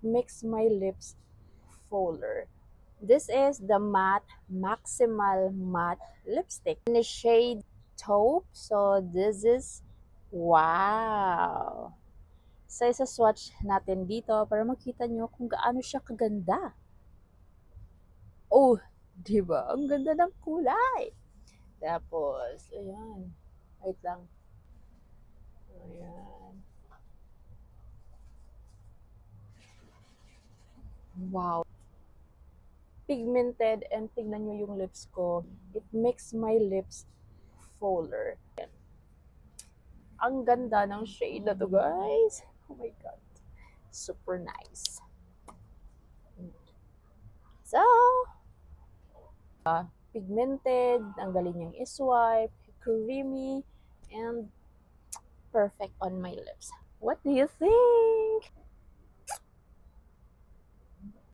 makes my lips fuller. This is the matte Maximal Matte Lipstick in the shade Taupe. So this is, wow! So isa-swatch natin dito para makita nyo kung gaano siya kaganda. Oh, di ba? Ang ganda ng kulay. Tapos, ayan. Wait lang. Ayan. Wow. Pigmented, and tignan nyo yung lips ko. It makes my lips fuller. Ang ganda ng shade na to, guys. Oh my God. Super nice. So, pigmented, ang galing niyang iswipe, creamy, and perfect on my lips. What do you think?